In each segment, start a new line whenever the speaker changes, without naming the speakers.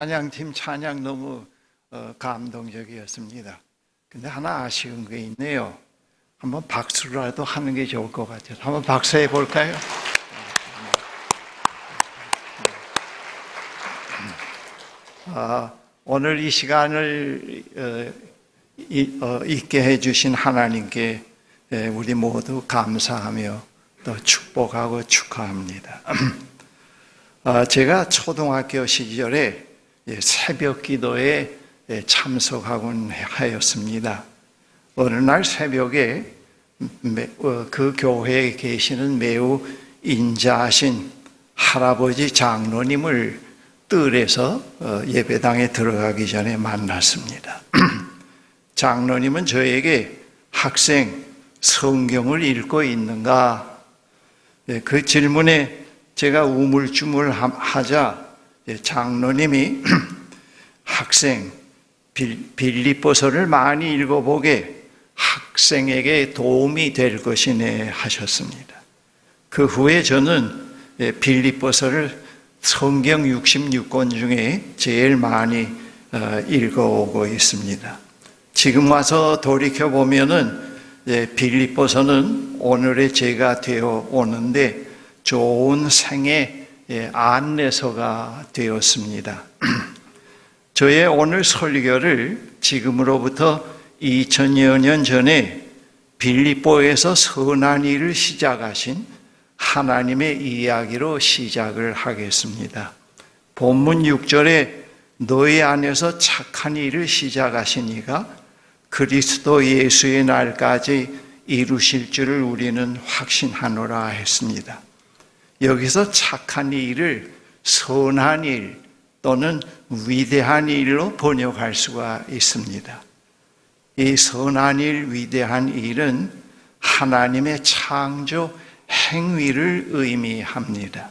찬양팀 찬양 너무 감동적이었습니다. 근데 하나 아쉬운 게 있네요. 한번 박수라도 하는 게 좋을 것 같아요. 한번 박수해 볼까요? 오늘 이 시간을 있게 해주신 하나님께 우리 모두 감사하며 또 축복하고 축하합니다. 제가 초등학교 시절에 새벽 기도에 참석하곤 하였습니다. 어느 날 새벽에 그 교회에 계시는 매우 인자하신 할아버지 장로님을 뜰에서 예배당에 들어가기 전에 만났습니다. 장로님은 저에게 학생, 성경을 읽고 있는가? 그 질문에 제가 우물쭈물하자 장로님이 학생, 빌립보서를 많이 읽어보게 학생에게 도움이 될 것이네 하셨습니다. 그 후에 저는 빌립보서를 성경 66권 중에 제일 많이 읽어오고 있습니다. 지금 와서 돌이켜보면은 빌립보서는 오늘의 제가 되어 오는데 좋은 생애 안내서가 되었습니다. 저의 오늘 설교를 지금으로부터 2000여 년 전에 빌립보에서 선한 일을 시작하신 하나님의 이야기로 시작을 하겠습니다. 본문 6절에 너희 안에서 착한 일을 시작하신 이가 그리스도 예수의 날까지 이루실 줄을 우리는 확신하노라 했습니다. 여기서 착한 일을 선한 일 또는 위대한 일로 번역할 수가 있습니다. 이 선한 일, 위대한 일은 하나님의 창조 행위를 의미합니다.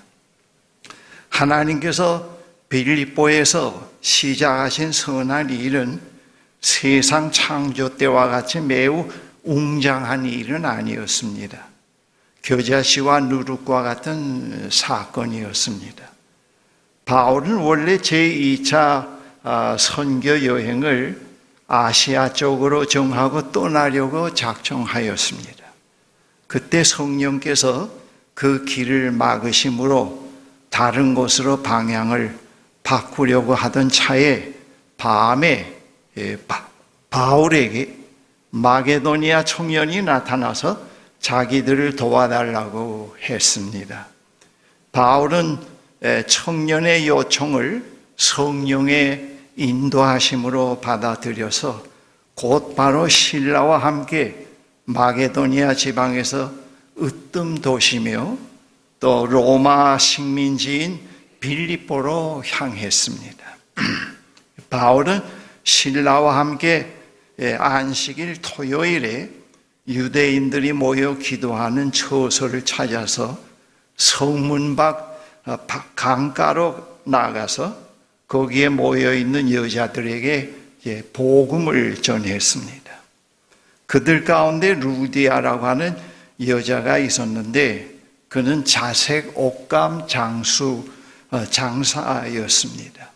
하나님께서 빌립보에서 시작하신 선한 일은 세상 창조 때와 같이 매우 웅장한 일은 아니었습니다. 겨자씨와 누룩과 같은 사건이었습니다. 바울은 원래 제2차 선교 여행을 아시아 쪽으로 정하고 떠나려고 작정하였습니다. 그때 성령께서 그 길을 막으심으로 다른 곳으로 방향을 바꾸려고 하던 차에 밤에 바울에게 마게도니아 청년이 나타나서 자기들을 도와달라고 했습니다. 바울은 청년의 요청을 성령의 인도하심으로 받아들여서 곧바로 신라와 함께 마게도니아 지방에서 으뜸 도시며 또 로마 식민지인 빌립보로 향했습니다. 바울은 신라와 함께 안식일 토요일에 유대인들이 모여 기도하는 처소를 찾아서 성문 밖 강가로 나가서 거기에 모여있는 여자들에게 복음을 전했습니다. 그들 가운데 루디아라고 하는 여자가 있었는데 그는 자색 옷감 장사였습니다.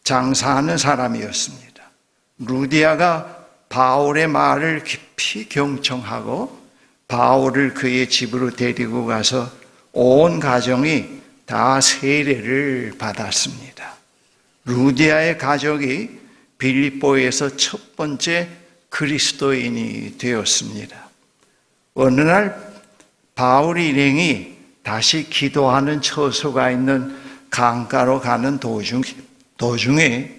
장사하는 사람이었습니다. 루디아가 바울의 말을 깊이 경청하고 바울을 그의 집으로 데리고 가서 온 가정이 다 세례를 받았습니다. 루디아의 가족이 빌립보에서 첫 번째 그리스도인이 되었습니다. 어느 날 바울 일행이 다시 기도하는 처소가 있는 강가로 가는 도중에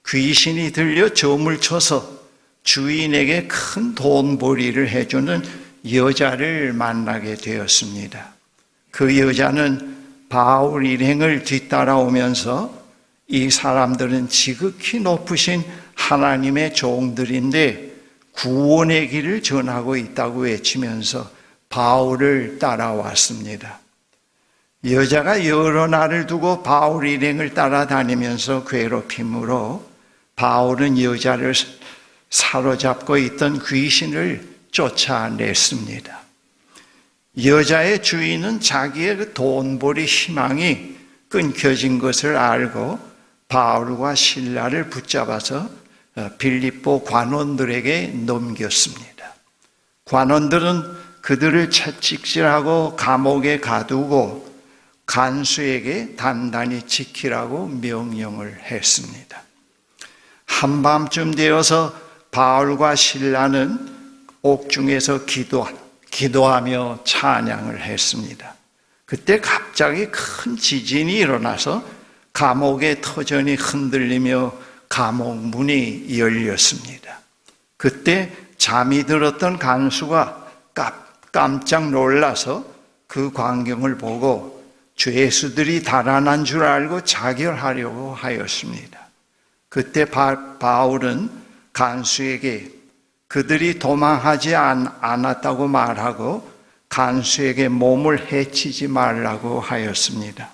귀신이 들려 점을 쳐서 주인에게 큰 돈벌이를 해주는 여자를 만나게 되었습니다. 그 여자는 바울 일행을 뒤따라오면서 이 사람들은 지극히 높으신 하나님의 종들인데 구원의 길을 전하고 있다고 외치면서 바울을 따라왔습니다. 여자가 여러 날을 두고 바울 일행을 따라다니면서 괴롭힘으로 바울은 여자를 사로잡고 있던 귀신을 쫓아냈습니다. 여자의 주인은 자기의 그 돈벌이 희망이 끊겨진 것을 알고 바울과 실라를 붙잡아서 빌립보 관원들에게 넘겼습니다. 관원들은 그들을 채찍질하고 감옥에 가두고 간수에게 단단히 지키라고 명령을 했습니다. 한밤쯤 되어서 바울과 실라는 옥중에서 기도하며 찬양을 했습니다. 그때 갑자기 큰 지진이 일어나서 감옥의 터전이 흔들리며 감옥 문이 열렸습니다. 그때 잠이 들었던 간수가 깜짝 놀라서 그 광경을 보고 죄수들이 달아난 줄 알고 자결하려고 하였습니다. 그때 바울은 간수에게 그들이 도망하지 않았다고 말하고 간수에게 몸을 해치지 말라고 하였습니다.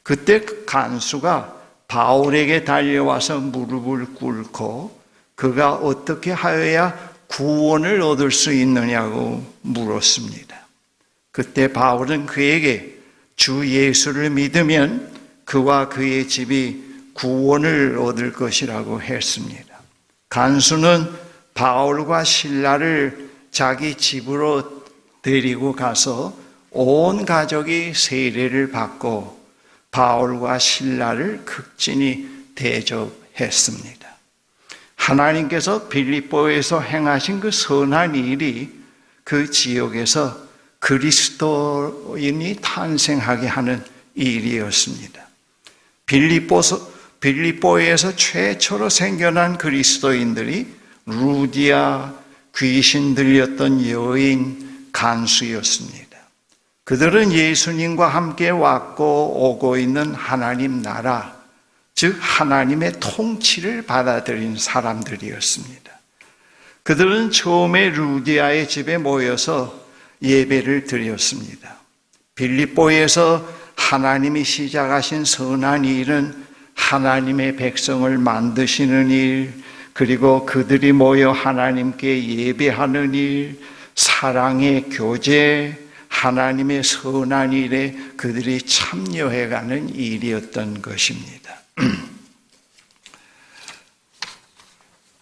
그때 간수가 바울에게 달려와서 무릎을 꿇고 그가 어떻게 하여야 구원을 얻을 수 있느냐고 물었습니다. 그때 바울은 그에게 주 예수를 믿으면 그와 그의 집이 구원을 얻을 것이라고 했습니다. 간수는 바울과 실라를 자기 집으로 데리고 가서 온 가족이 세례를 받고 바울과 신라를 극진히 대접했습니다. 하나님께서 빌립보에서 행하신 그 선한 일이 그 지역에서 그리스도인이 탄생하게 하는 일이었습니다. 빌립보에서 최초로 생겨난 그리스도인들이 루디아, 귀신 들렸던 여인, 간수였습니다. 그들은 예수님과 함께 왔고 오고 있는 하나님 나라, 즉 하나님의 통치를 받아들인 사람들이었습니다. 그들은 처음에 루디아의 집에 모여서 예배를 드렸습니다. 빌립보에서 하나님이 시작하신 선한 일은 하나님의 백성을 만드시는 일, 그리고 그들이 모여 하나님께 예배하는 일, 사랑의 교제, 하나님의 선한 일에 그들이 참여해가는 일이었던 것입니다.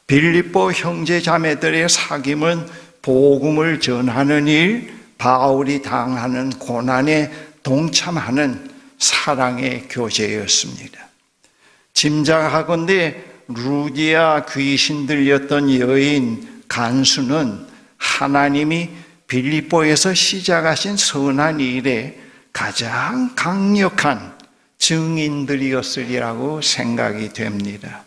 빌립보 형제 자매들의 사귐은 복음을 전하는 일, 바울이 당하는 고난에 동참하는 사랑의 교제였습니다. 짐작하건대 루디아 귀신 들렸던 여인 간수는 하나님이 빌립보에서 시작하신 선한 일에 가장 강력한 증인들이었으리라고 생각이 됩니다.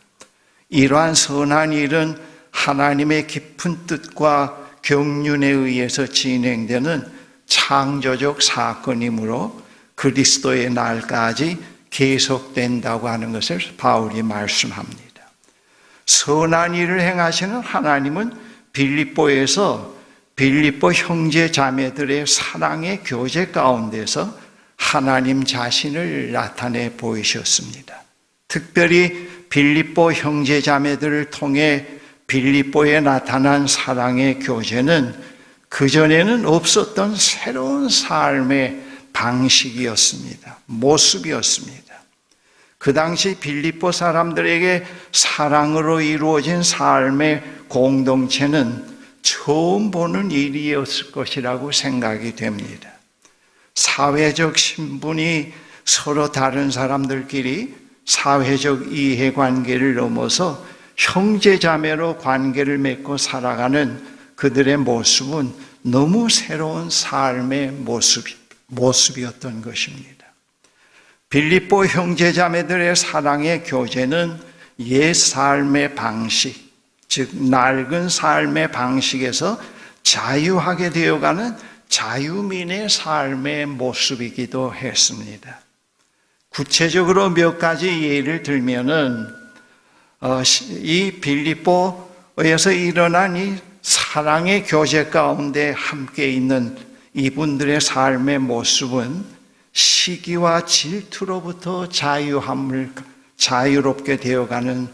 이러한 선한 일은 하나님의 깊은 뜻과 경륜에 의해서 진행되는 창조적 사건이므로 그리스도의 날까지 계속된다고 하는 것을 바울이 말씀합니다. 선한 일을 행하시는 하나님은 빌립보에서 빌립보 형제 자매들의 사랑의 교제 가운데서 하나님 자신을 나타내 보이셨습니다. 특별히 빌립보 형제 자매들을 통해 빌립보에 나타난 사랑의 교제는 그전에는 없었던 새로운 삶의 방식이었습니다. 모습이었습니다. 그 당시 빌립보 사람들에게 사랑으로 이루어진 삶의 공동체는 처음 보는 일이었을 것이라고 생각이 됩니다. 사회적 신분이 서로 다른 사람들끼리 사회적 이해관계를 넘어서 형제자매로 관계를 맺고 살아가는 그들의 모습은 너무 새로운 삶의 모습이었던 것입니다. 빌립보 형제자매들의 사랑의 교제는 옛 삶의 방식, 즉 낡은 삶의 방식에서 자유하게 되어가는 자유민의 삶의 모습이기도 했습니다. 구체적으로 몇 가지 예를 들면은 이 빌립보에서 일어난 이 사랑의 교제 가운데 함께 있는 이분들의 삶의 모습은 시기와 질투로부터 자유롭게 되어가는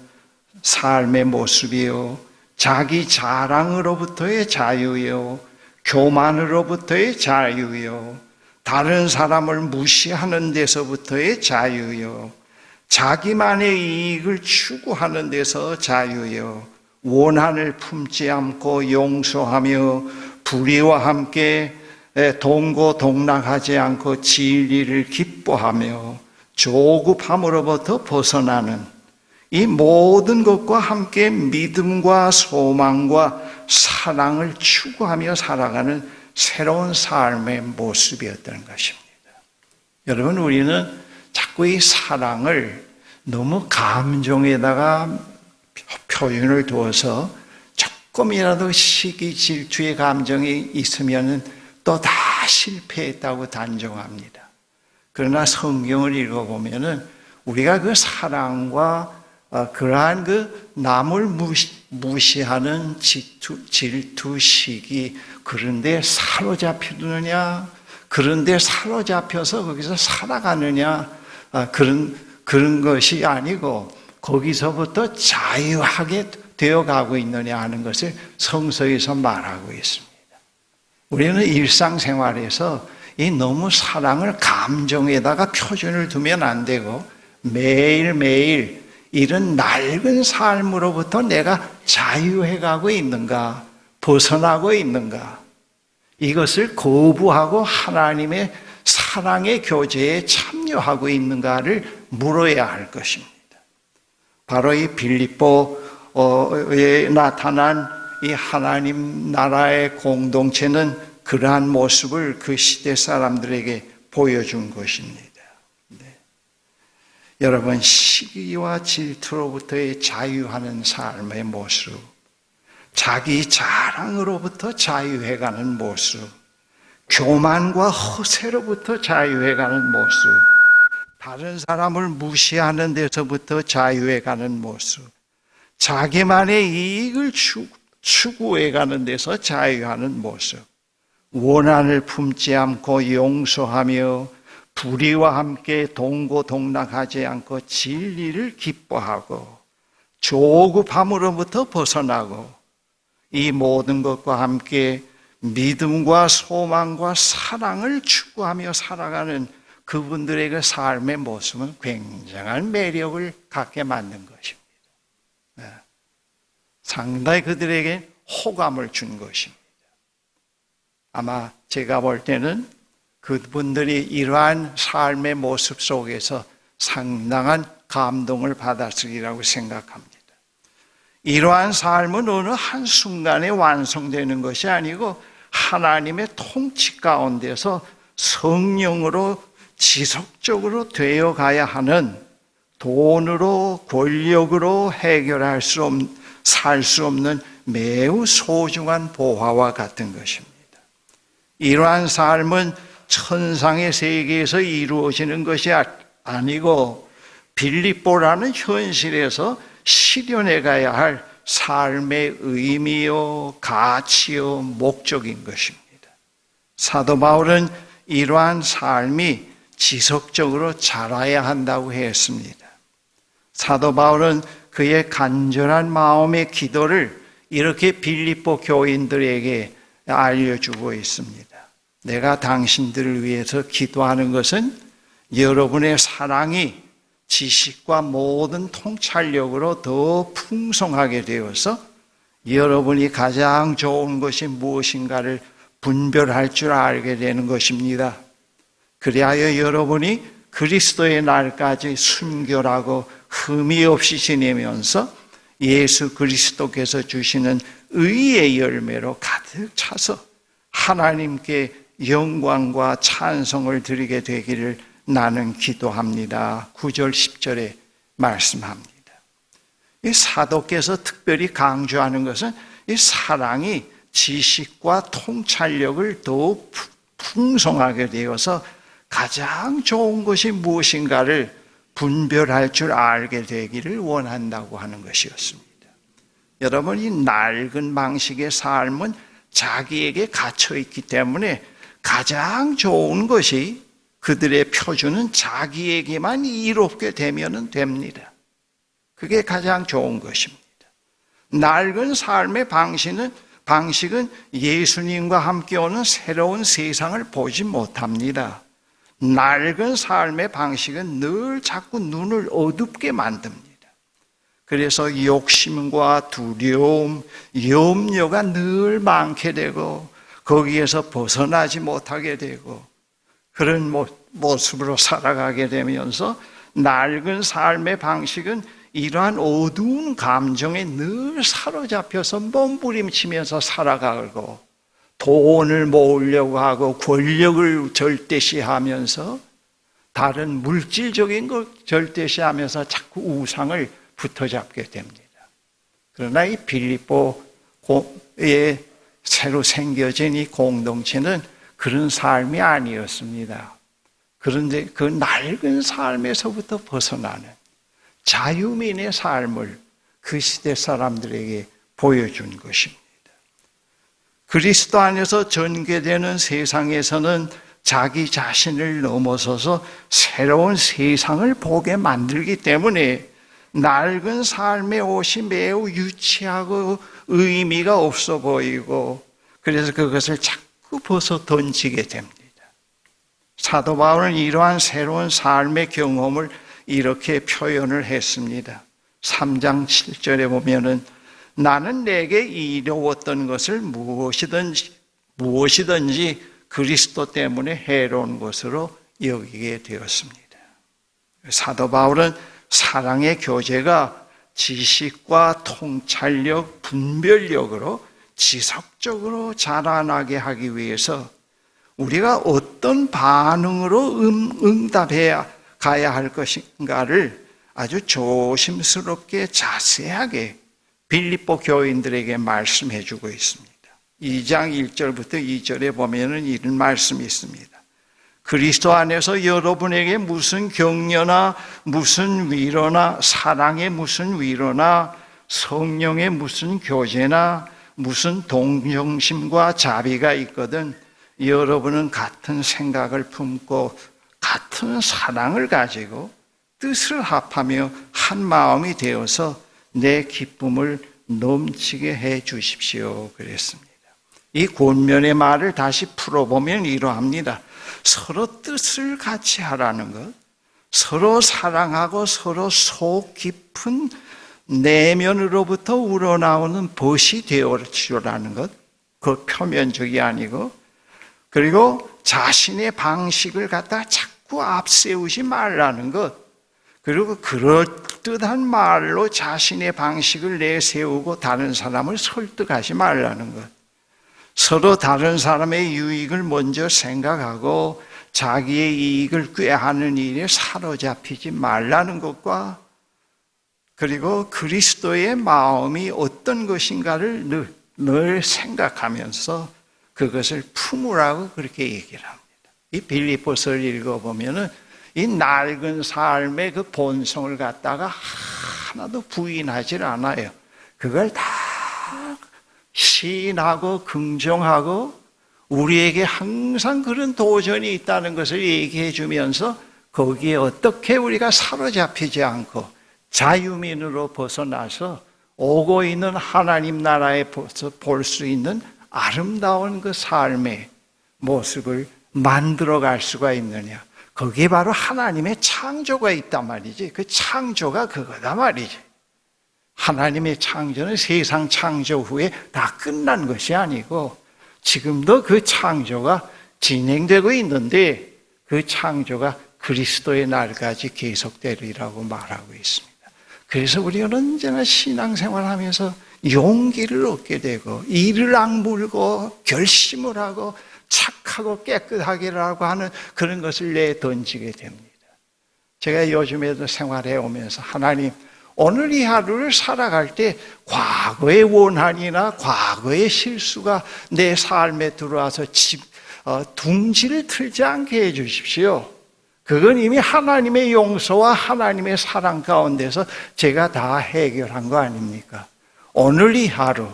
삶의 모습이요, 자기 자랑으로부터의 자유요, 교만으로부터의 자유요, 다른 사람을 무시하는 데서부터의 자유요, 자기만의 이익을 추구하는 데서 자유요, 원한을 품지 않고 용서하며 불의와 함께 동고동락하지 않고 진리를 기뻐하며 조급함으로부터 벗어나는 이 모든 것과 함께 믿음과 소망과 사랑을 추구하며 살아가는 새로운 삶의 모습이었다는 것입니다. 여러분, 우리는 자꾸 이 사랑을 너무 감정에다가 표현을 두어서 조금이라도 시기 질투의 감정이 있으면 또 다 실패했다고 단정합니다. 그러나 성경을 읽어보면 우리가 그 사랑과 그러한 그 남을 무시하는 질투, 시기, 그런데 사로잡히느냐, 그런데 사로잡혀서 거기서 살아가느냐, 그런 것이 아니고 거기서부터 자유하게 되어가고 있느냐 하는 것을 성서에서 말하고 있습니다. 우리는 일상생활에서 이 너무 사랑을 감정에다가 표준을 두면 안 되고 매일매일 이런 낡은 삶으로부터 내가 자유해가고 있는가, 벗어나고 있는가, 이것을 거부하고 하나님의 사랑의 교제에 참여하고 있는가를 물어야 할 것입니다. 바로 이 빌립보에 나타난 이 하나님 나라의 공동체는 그러한 모습을 그 시대 사람들에게 보여준 것입니다. 네. 여러분, 시기와 질투로부터의 자유하는 삶의 모습, 자기 자랑으로부터 자유해가는 모습, 교만과 허세로부터 자유해가는 모습, 다른 사람을 무시하는 데서부터 자유해가는 모습, 자기만의 이익을 추구해가는 데서 자유하는 모습, 원한을 품지 않고 용서하며 불의와 함께 동고동락하지 않고 진리를 기뻐하고 조급함으로부터 벗어나고 이 모든 것과 함께 믿음과 소망과 사랑을 추구하며 살아가는 그분들의 그 삶의 모습은 굉장한 매력을 갖게 만든 것입니다. 상당히 그들에게 호감을 준 것입니다. 아마 제가 볼 때는 그분들이 이러한 삶의 모습 속에서 상당한 감동을 받았으리라고 생각합니다. 이러한 삶은 어느 한순간에 완성되는 것이 아니고 하나님의 통치 가운데서 성령으로 지속적으로 되어가야 하는, 돈으로 권력으로 해결할 수 없는, 살 수 없는 매우 소중한 보화와 같은 것입니다. 이러한 삶은 천상의 세계에서 이루어지는 것이 아니고 빌립보라는 현실에서 실현해 가야 할 삶의 의미요, 가치요, 목적인 것입니다. 사도 바울은 이러한 삶이 지속적으로 자라야 한다고 했습니다. 사도 바울은 그의 간절한 마음의 기도를 이렇게 빌립보 교인들에게 알려주고 있습니다. 내가 당신들을 위해서 기도하는 것은 여러분의 사랑이 지식과 모든 통찰력으로 더 풍성하게 되어서 여러분이 가장 좋은 것이 무엇인가를 분별할 줄 알게 되는 것입니다. 그리하여 여러분이 그리스도의 날까지 순결하고 흠이 없이 지내면서 예수 그리스도께서 주시는 의의 열매로 가득 차서 하나님께 영광과 찬송을 드리게 되기를 나는 기도합니다. 9절 10절에 말씀합니다. 이 사도께서 특별히 강조하는 것은 이 사랑이 지식과 통찰력을 더욱 풍성하게 되어서 가장 좋은 것이 무엇인가를 분별할 줄 알게 되기를 원한다고 하는 것이었습니다. 여러분, 이 낡은 방식의 삶은 자기에게 갇혀 있기 때문에 가장 좋은 것이 그들의 표준은 자기에게만 이롭게 되면 됩니다. 그게 가장 좋은 것입니다. 낡은 삶의 방식은 예수님과 함께 오는 새로운 세상을 보지 못합니다. 낡은 삶의 방식은 늘 자꾸 눈을 어둡게 만듭니다. 그래서 욕심과 두려움, 염려가 늘 많게 되고 거기에서 벗어나지 못하게 되고 그런 모습으로 살아가게 되면서 낡은 삶의 방식은 이러한 어두운 감정에 늘 사로잡혀서 몸부림치면서 살아가고 돈을 모으려고 하고 권력을 절대시하면서 다른 물질적인 것 절대시하면서 자꾸 우상을 붙어잡게 됩니다. 그러나 이 빌립보에 새로 생겨진 이 공동체는 그런 삶이 아니었습니다. 그런데 그 낡은 삶에서부터 벗어나는 자유민의 삶을 그 시대 사람들에게 보여준 것입니다. 그리스도 안에서 전개되는 세상에서는 자기 자신을 넘어서서 새로운 세상을 보게 만들기 때문에 낡은 삶의 옷이 매우 유치하고 의미가 없어 보이고 그래서 그것을 자꾸 벗어 던지게 됩니다. 사도 바울은 이러한 새로운 삶의 경험을 이렇게 표현을 했습니다. 3장 7절에 보면은 나는 내게 이로웠던 것을 무엇이든지 그리스도 때문에 해로운 것으로 여기게 되었습니다. 사도 바울은 사랑의 교제가 지식과 통찰력, 분별력으로 지속적으로 자라나게 하기 위해서 우리가 어떤 반응으로 응답해 가야 할 것인가를 아주 조심스럽게 자세하게 빌립보 교인들에게 말씀해 주고 있습니다. 2장 1절부터 2절에 보면은 이런 말씀이 있습니다. 그리스도 안에서 여러분에게 무슨 격려나 무슨 위로나 사랑의 무슨 위로나 성령의 무슨 교제나 무슨 동정심과 자비가 있거든 여러분은 같은 생각을 품고 같은 사랑을 가지고 뜻을 합하며 한 마음이 되어서 내 기쁨을 넘치게 해 주십시오. 그랬습니다. 이 권면의 말을 다시 풀어보면 이러합니다. 서로 뜻을 같이 하라는 것, 서로 사랑하고 서로 속 깊은 내면으로부터 우러나오는 벗이 되어주라는 것, 그 표면적이 아니고, 그리고 자신의 방식을 갖다 자꾸 앞세우지 말라는 것, 그리고 그럴듯한 말로 자신의 방식을 내세우고 다른 사람을 설득하지 말라는 것, 서로 다른 사람의 유익을 먼저 생각하고 자기의 이익을 꾀하는 일에 사로잡히지 말라는 것과 그리고 그리스도의 마음이 어떤 것인가를 늘 생각하면서 그것을 품으라고 그렇게 얘기를 합니다. 이 빌립보서를 읽어보면은 이 낡은 삶의 그 본성을 갖다가 하나도 부인하지 않아요. 그걸 다 시인하고 긍정하고 우리에게 항상 그런 도전이 있다는 것을 얘기해 주면서 거기에 어떻게 우리가 사로잡히지 않고 자유민으로 벗어나서 오고 있는 하나님 나라에 볼 수 있는 아름다운 그 삶의 모습을 만들어갈 수가 있느냐. 거기에 바로 하나님의 창조가 있단 말이지. 그 창조가 그거다 말이지. 하나님의 창조는 세상 창조 후에 다 끝난 것이 아니고 지금도 그 창조가 진행되고 있는데 그 창조가 그리스도의 날까지 계속되리라고 말하고 있습니다. 그래서 우리가 언제나 신앙생활하면서 용기를 얻게 되고 이를 악물고 결심을 하고 착하고 깨끗하게라고 하는 그런 것을 내던지게 됩니다. 제가 요즘에도 생활해 오면서 하나님 오늘 이 하루를 살아갈 때 과거의 원한이나 과거의 실수가 내 삶에 들어와서 둥지를 틀지 않게 해 주십시오. 그건 이미 하나님의 용서와 하나님의 사랑 가운데서 제가 다 해결한 거 아닙니까? 오늘 이 하루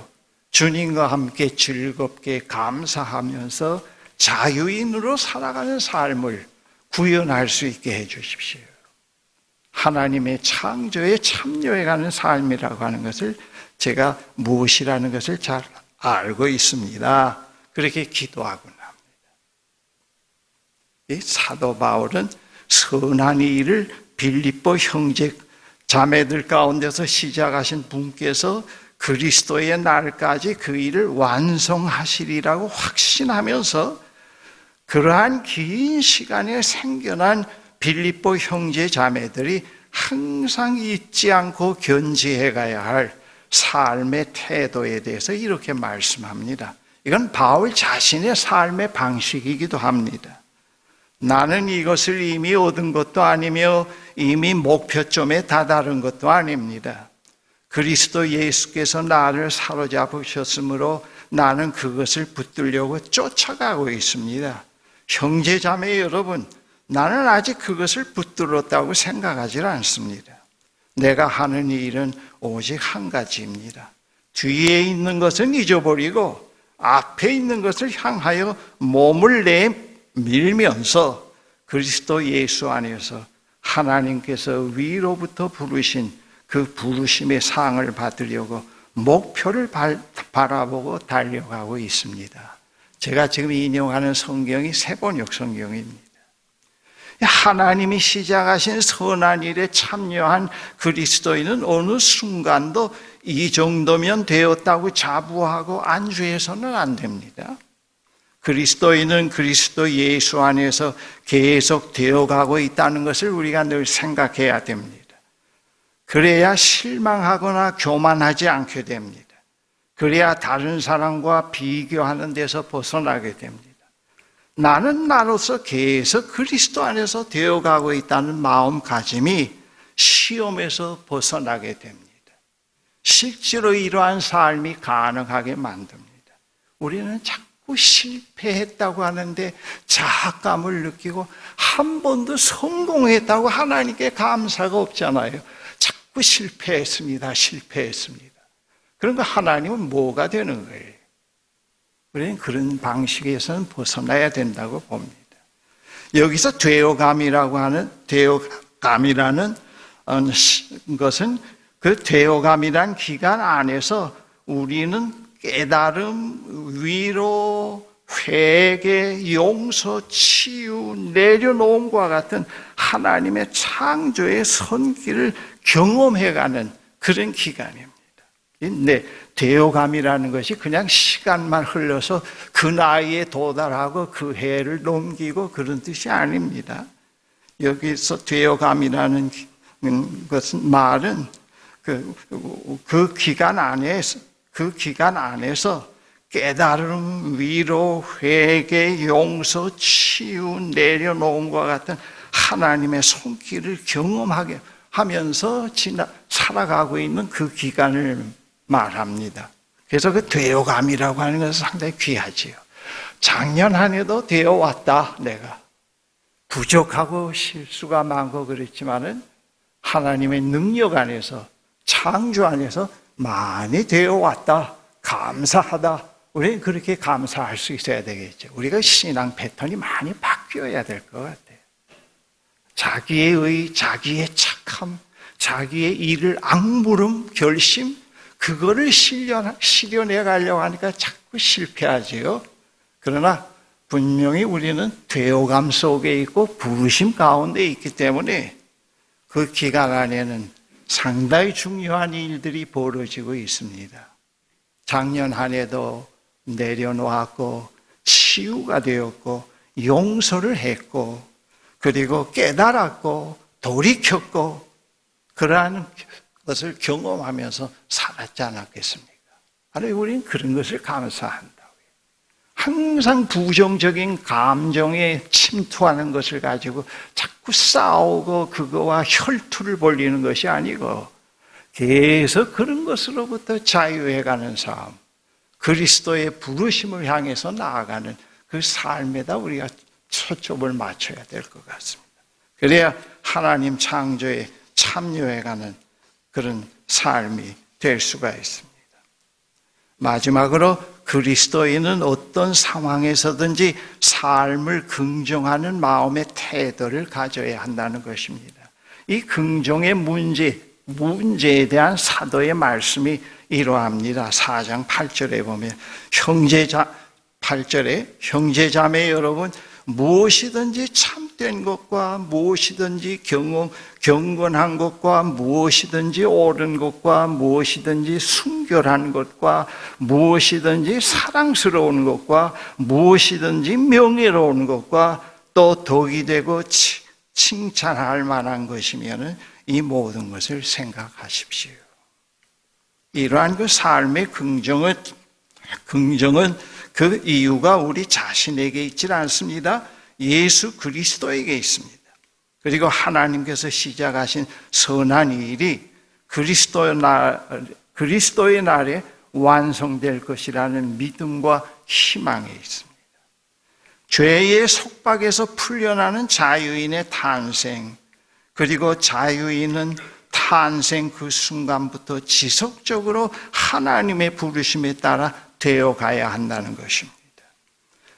주님과 함께 즐겁게 감사하면서 자유인으로 살아가는 삶을 구현할 수 있게 해 주십시오. 하나님의 창조에 참여해가는 삶이라고 하는 것을 제가 무엇이라는 것을 잘 알고 있습니다. 그렇게 기도하고 납니다. 이 사도 바울은 선한 일을 빌립보 형제 자매들 가운데서 시작하신 분께서 그리스도의 날까지 그 일을 완성하시리라고 확신하면서 그러한 긴 시간에 생겨난 빌립보 형제 자매들이 항상 잊지 않고 견지해 가야 할 삶의 태도에 대해서 이렇게 말씀합니다. 이건 바울 자신의 삶의 방식이기도 합니다. 나는 이것을 이미 얻은 것도 아니며 이미 목표점에 다다른 것도 아닙니다. 그리스도 예수께서 나를 사로잡으셨으므로 나는 그것을 붙들려고 쫓아가고 있습니다. 형제자매 여러분, 나는 아직 그것을 붙들었다고 생각하지 않습니다. 내가 하는 일은 오직 한 가지입니다. 뒤에 있는 것은 잊어버리고 앞에 있는 것을 향하여 몸을 내밀면서 그리스도 예수 안에서 하나님께서 위로부터 부르신 그 부르심의 상을 받으려고 목표를 바라보고 달려가고 있습니다. 제가 지금 인용하는 성경이 세번역 성경입니다. 하나님이 시작하신 선한 일에 참여한 그리스도인은 어느 순간도 이 정도면 되었다고 자부하고 안주해서는 안 됩니다. 그리스도인은 그리스도 예수 안에서 계속 되어가고 있다는 것을 우리가 늘 생각해야 됩니다. 그래야 실망하거나 교만하지 않게 됩니다. 그래야 다른 사람과 비교하는 데서 벗어나게 됩니다. 나는 나로서 계속 그리스도 안에서 되어가고 있다는 마음가짐이 시험에서 벗어나게 됩니다. 실제로 이러한 삶이 가능하게 만듭니다. 우리는 자꾸 실패했다고 하는데 자학감을 느끼고 한 번도 성공했다고 하나님께 감사가 없잖아요. 자꾸 실패했습니다. 그런 거 하나님은 뭐가 되는 거예요? 우리는 그런 방식에서는 벗어나야 된다고 봅니다. 여기서 되어감이라는 것은 그 되어감이란 기간 안에서 우리는 깨달음, 위로, 회개, 용서, 치유, 내려놓음과 같은 하나님의 창조의 선기를 경험해가는 그런 기간입니다. 되어감이라는 것이 그냥 시간만 흘러서 그 나이에 도달하고 그 해를 넘기고 그런 뜻이 아닙니다. 여기서 되어감이라는 것은 말은 그 기간 안에서 깨달음, 위로, 회개, 용서, 치유, 내려놓음과 같은 하나님의 손길을 경험하게 하면서 살아가고 있는 그 기간을 말합니다. 그래서 그 되어감이라고 하는 것은 상당히 귀하지요. 작년 한 해도 되어왔다. 내가 부족하고 실수가 많고 그렇지만은 하나님의 능력 안에서 창조 안에서 많이 되어왔다. 감사하다. 우리는 그렇게 감사할 수 있어야 되겠죠. 우리가 신앙 패턴이 많이 바뀌어야 될 것 같아요. 자기의 의, 자기의 착함, 자기의 일을 악물음, 결심, 그거를 실현해 가려고 하니까 자꾸 실패하지요. 그러나 분명히 우리는 되어감 속에 있고 부르심 가운데 있기 때문에 그 기간 안에는 상당히 중요한 일들이 벌어지고 있습니다. 작년 한 해도 내려놓았고 치유가 되었고 용서를 했고 그리고 깨달았고 돌이켰고 그러한 것을 경험하면서 살았지 않았겠습니까? 아니, 우리는 그런 것을 감사한다고요. 항상 부정적인 감정에 침투하는 것을 가지고 자꾸 싸우고 그거와 혈투를 벌이는 것이 아니고 계속 그런 것으로부터 자유해가는 삶, 그리스도의 부르심을 향해서 나아가는 그 삶에다 우리가 초점을 맞춰야 될 것 같습니다. 그래야 하나님 창조에 참여해가는 그런 삶이 될 수가 있습니다. 마지막으로 그리스도인은 어떤 상황에서든지 삶을 긍정하는 마음의 태도를 가져야 한다는 것입니다. 이 긍정의 문제에 대한 사도의 말씀이 이러합니다. 4장 8절에 보면 8절에 형제자매 여러분, 무엇이든지 참된 것과 무엇이든지 경건한 것과 무엇이든지 옳은 것과 무엇이든지 순결한 것과 무엇이든지 사랑스러운 것과 무엇이든지 명예로운 것과 또 덕이 되고 칭찬할 만한 것이면 이 모든 것을 생각하십시오. 이러한 그 삶의 긍정은 그 이유가 우리 자신에게 있지 않습니다. 예수 그리스도에게 있습니다. 그리고 하나님께서 시작하신 선한 일이 그리스도의 날에 완성될 것이라는 믿음과 희망에 있습니다. 죄의 속박에서 풀려나는 자유인의 탄생, 그리고 자유인은 탄생 그 순간부터 지속적으로 하나님의 부르심에 따라 되어가야 한다는 것입니다.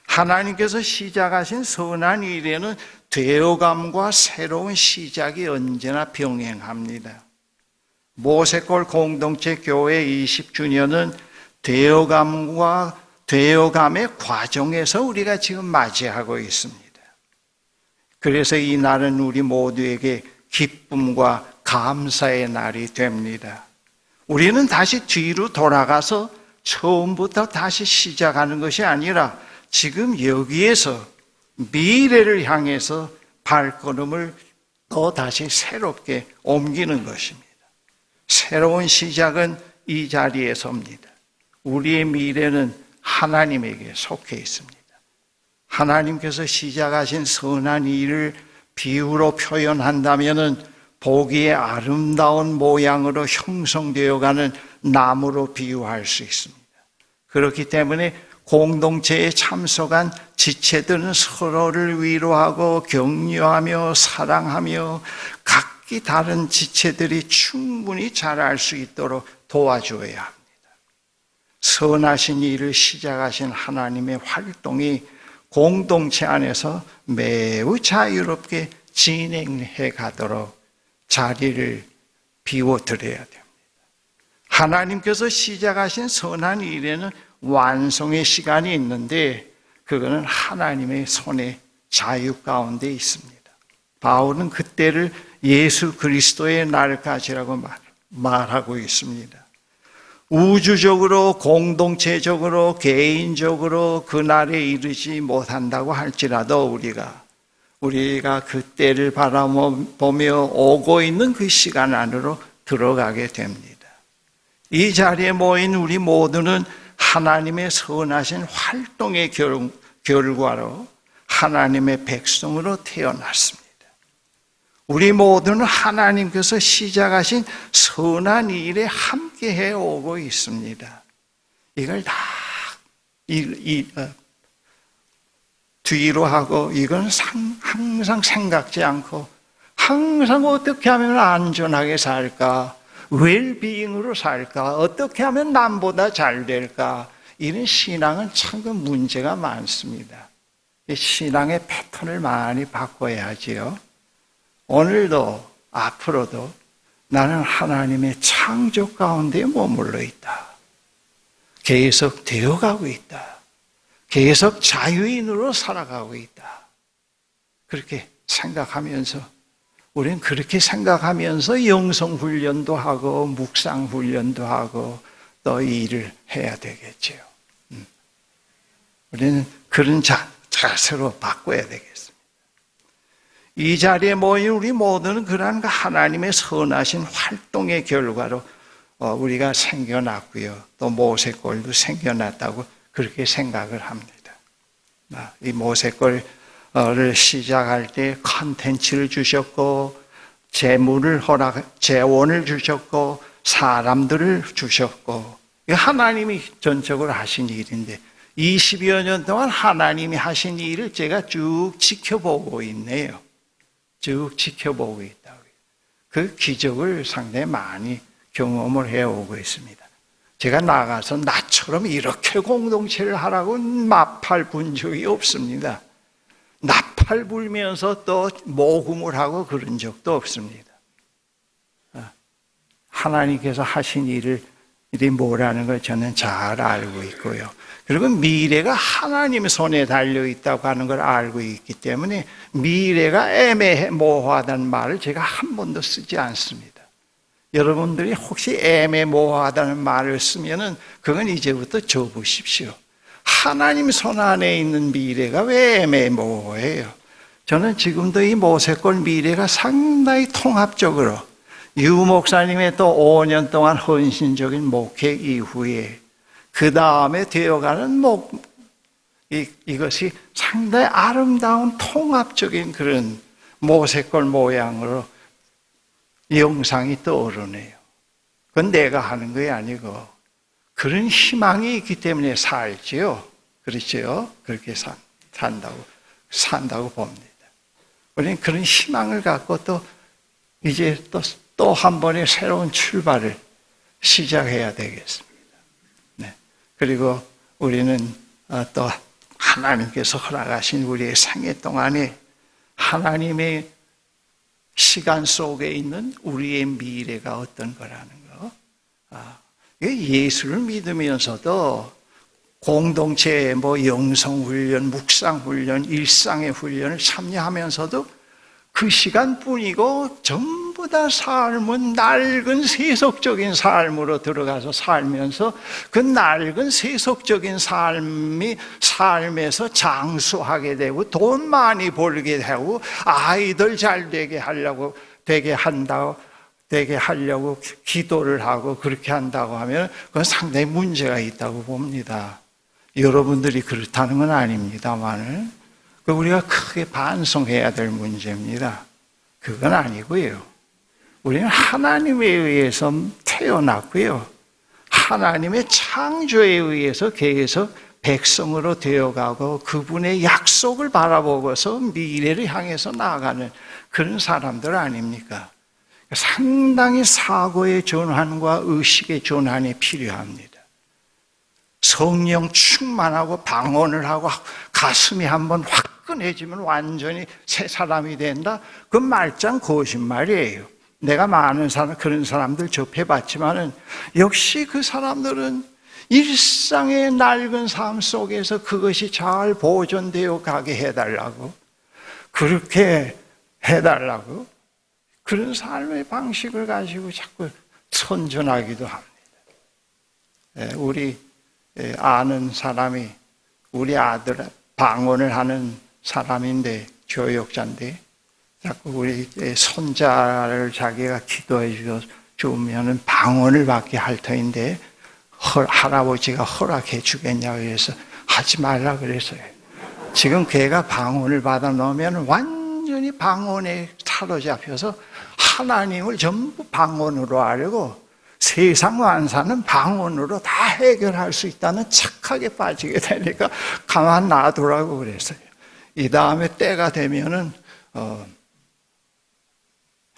하나님께서 시작하신 선한 일에는 되어감과 새로운 시작이 언제나 병행합니다. 모세골 공동체 교회 20주년은 되어감의 과정에서 우리가 지금 맞이하고 있습니다. 그래서 이 날은 우리 모두에게 기쁨과 감사의 날이 됩니다. 우리는 다시 뒤로 돌아가서 처음부터 다시 시작하는 것이 아니라 지금 여기에서 미래를 향해서 발걸음을 또 다시 새롭게 옮기는 것입니다. 새로운 시작은 이 자리에서입니다. 우리의 미래는 하나님에게 속해 있습니다. 하나님께서 시작하신 선한 일을 비유로 표현한다면 보기에 아름다운 모양으로 형성되어가는 나무로 비유할 수 있습니다. 그렇기 때문에 공동체에 참석한 지체들은 서로를 위로하고 격려하며 사랑하며 각기 다른 지체들이 충분히 잘할 수 있도록 도와줘야 합니다. 선하신 일을 시작하신 하나님의 활동이 공동체 안에서 매우 자유롭게 진행해 가도록 자리를 비워드려야 됩니다. 하나님께서 시작하신 선한 일에는 완성의 시간이 있는데 그거는 하나님의 손의 자유 가운데 있습니다. 바울은 그때를 예수 그리스도의 날까지라고 말하고 있습니다. 우주적으로, 공동체적으로, 개인적으로 그 날에 이르지 못한다고 할지라도 우리가 그때를 바라보며 오고 있는 그 시간 안으로 들어가게 됩니다. 이 자리에 모인 우리 모두는 하나님의 선하신 활동의 결과로 하나님의 백성으로 태어났습니다. 우리 모두는 하나님께서 시작하신 선한 일에 함께해 오고 있습니다. 이걸 다 뒤로 하고 이건 항상 생각지 않고 항상 어떻게 하면 안전하게 살까? 웰비잉으로 살까? 어떻게 하면 남보다 잘 될까? 이런 신앙은 참 그 문제가 많습니다. 신앙의 패턴을 많이 바꿔야 하지요. 오늘도 앞으로도 나는 하나님의 창조 가운데 머물러 있다. 계속 되어가고 있다. 계속 자유인으로 살아가고 있다. 그렇게 생각하면서 우리는 그렇게 생각하면서 영성훈련도 하고 묵상훈련도 하고 또 일을 해야 되겠죠. 우리는 그런 자세로 바꿔야 되겠습니다. 이 자리에 모인 우리 모두는 그러한 하나님의 선하신 활동의 결과로 우리가 생겨났고요. 또 모세골도 생겨났다고 그렇게 생각을 합니다. 이 모세골을 시작할 때 컨텐츠를 주셨고 재원을 주셨고 사람들을 주셨고 이거 하나님이 전적으로 하신 일인데 20여 년 동안 하나님이 하신 일을 제가 쭉 지켜보고 있네요. 쭉 지켜보고 있다고요. 그 기적을 상당히 많이 경험을 해오고 있습니다. 제가 나가서 나처럼 이렇게 공동체를 하라고 나팔 분 적이 없습니다. 나팔 불면서 또 모금을 하고 그런 적도 없습니다. 하나님께서 하신 일을 뭐라는 걸 저는 잘 알고 있고요. 그리고 미래가 하나님 손에 달려 있다고 하는 걸 알고 있기 때문에 미래가 애매모호하다는 말을 제가 한 번도 쓰지 않습니다. 여러분들이 혹시 애매모호하다는 말을 쓰면은 그건 이제부터 접으십시오. 하나님 손 안에 있는 미래가 왜 애매모호해요? 저는 지금도 이 모세골 미래가 상당히 통합적으로 유 목사님의 또 5년 동안 헌신적인 목회 이후에 그 다음에 되어가는 이것이 상당히 아름다운 통합적인 그런 모세골 모양으로 영상이 떠오르네요. 그건 내가 하는 것이 아니고 그런 희망이 있기 때문에 살지요. 그렇죠? 그렇게 산다고 봅니다. 우리는 그런 희망을 갖고 또 이제 또 한 번의 새로운 출발을 시작해야 되겠습니다. 네. 그리고 우리는 또 하나님께서 허락하신 우리의 생애 동안에 하나님의 시간 속에 있는 우리의 미래가 어떤 거라는 거. 예수를 믿으면서도 공동체의 영성훈련, 묵상훈련, 일상의 훈련을 참여하면서도 그 시간뿐이고 전부 다 삶은 낡은 세속적인 삶으로 들어가서 살면서 그 낡은 세속적인 삶에서 장수하게 되고 돈 많이 벌게 되고 아이들 잘 되게 하려고 기도를 하고 그렇게 한다고 하면 그건 상당히 문제가 있다고 봅니다. 여러분들이 그렇다는 건 아닙니다만 우리가 크게 반성해야 될 문제입니다. 그건 아니고요. 우리는 하나님에 의해서 태어났고요. 하나님의 창조에 의해서 계속 백성으로 되어가고 그분의 약속을 바라보고서 미래를 향해서 나아가는 그런 사람들 아닙니까? 상당히 사고의 전환과 의식의 전환이 필요합니다. 성령 충만하고 방언을 하고 가슴이 한번 화끈해지면 완전히 새 사람이 된다? 그건 말짱 거짓말이에요. 내가 많은 그런 사람들 접해봤지만은 역시 그 사람들은 일상의 낡은 삶 속에서 그것이 잘 보존되어 가게 해달라고 그렇게 해달라고 그런 삶의 방식을 가지고 자꾸 선전하기도 합니다. 우리 아는 사람이 우리 아들 방언을 하는 사람인데 교역자인데 자꾸 우리 손자를 자기가 기도해 주면 방언을 받게 할 터인데 할아버지가 허락해 주겠냐고 해서 하지 말라 그랬어요. 지금 걔가 방언을 받아 놓으면 완전히 방언에 사로잡혀서 하나님을 전부 방언으로 알고 세상 완사는 방언으로 다 해결할 수 있다는 착하게 빠지게 되니까 가만 놔두라고 그랬어요. 이 다음에 때가 되면은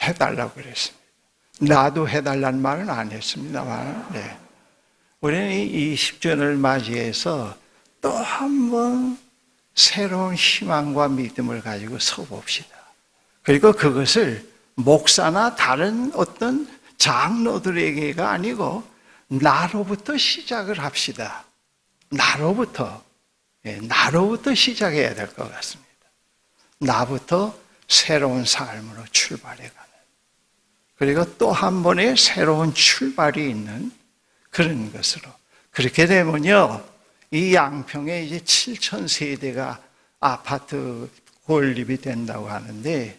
해달라고 그랬습니다. 나도 해달라는 말은 안 했습니다만, 네. 우리는 이 20주년을 맞이해서 또 한 번 새로운 희망과 믿음을 가지고 서봅시다. 그리고 그것을 목사나 다른 어떤 장로들에게가 아니고 나로부터 시작을 합시다. 나로부터 시작해야 될 것 같습니다. 나부터 새로운 삶으로 출발해가는 그리고 또 한 번의 새로운 출발이 있는 그런 것으로 그렇게 되면요 이 양평에 이제 7,000세대가 아파트 건립이 된다고 하는데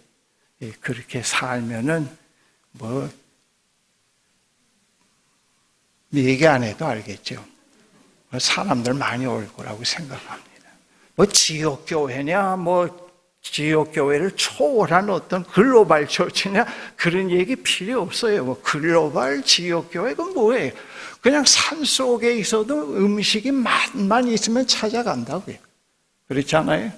그렇게 살면은 얘기 안 해도 알겠죠. 사람들 많이 올 거라고 생각합니다. 지역교회냐, 지역교회를 초월한 어떤 글로벌 처치냐, 그런 얘기 필요 없어요. 글로벌 지역교회, 그건 뭐예요? 그냥 산 속에 있어도 음식이 맛만 있으면 찾아간다고요. 그렇잖아요?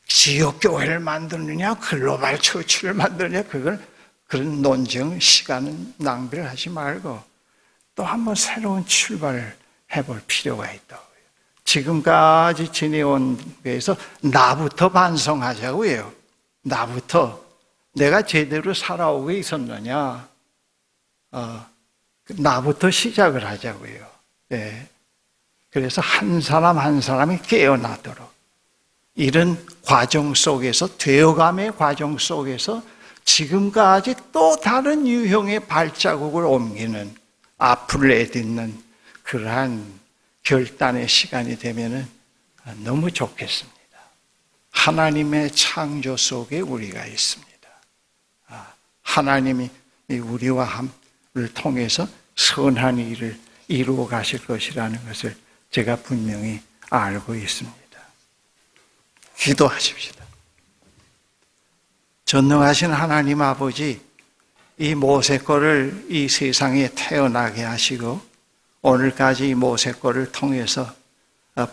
지역교회를 만드느냐, 글로벌 처치를 만드느냐, 그런 논쟁, 시간은 낭비를 하지 말고 또 한번 새로운 출발을 해볼 필요가 있다고요. 지금까지 지내온 데에서 나부터 반성하자고요. 나부터 내가 제대로 살아오고 있었느냐, 나부터 시작을 하자고요. 네. 그래서 한 사람 한 사람이 깨어나도록 이런 과정 속에서, 되어감의 과정 속에서 지금까지 또 다른 유형의 발자국을 옮기는, 앞을 내딛는 그러한 결단의 시간이 되면은 너무 좋겠습니다. 하나님의 창조 속에 우리가 있습니다. 하나님이 우리와 를 통해서 선한 일을 이루어 가실 것이라는 것을 제가 분명히 알고 있습니다. 기도하십시다. 전능하신 하나님 아버지, 이 모세거를 이 세상에 태어나게 하시고 오늘까지 이 모세거를 통해서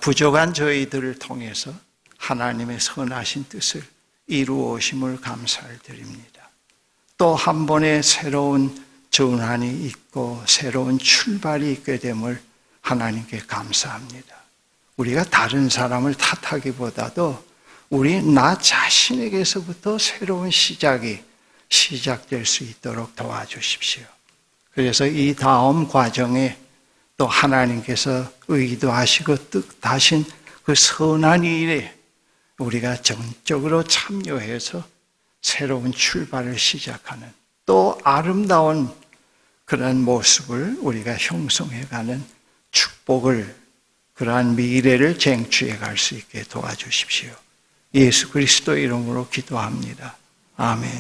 부족한 저희들을 통해서 하나님의 선하신 뜻을 이루어 오심을 감사를 드립니다. 또 한 번의 새로운 전환이 있고 새로운 출발이 있게 됨을 하나님께 감사합니다. 우리가 다른 사람을 탓하기보다도 우리 나 자신에게서부터 새로운 시작이 시작될 수 있도록 도와주십시오. 그래서 이 다음 과정에 또 하나님께서 의도하시고 뜻하신 그 선한 일에 우리가 전적으로 참여해서 새로운 출발을 시작하는, 또 아름다운 그런 모습을 우리가 형성해가는 축복을, 그러한 미래를 쟁취해 갈 수 있게 도와주십시오. 예수 그리스도 이름으로 기도합니다. 아멘.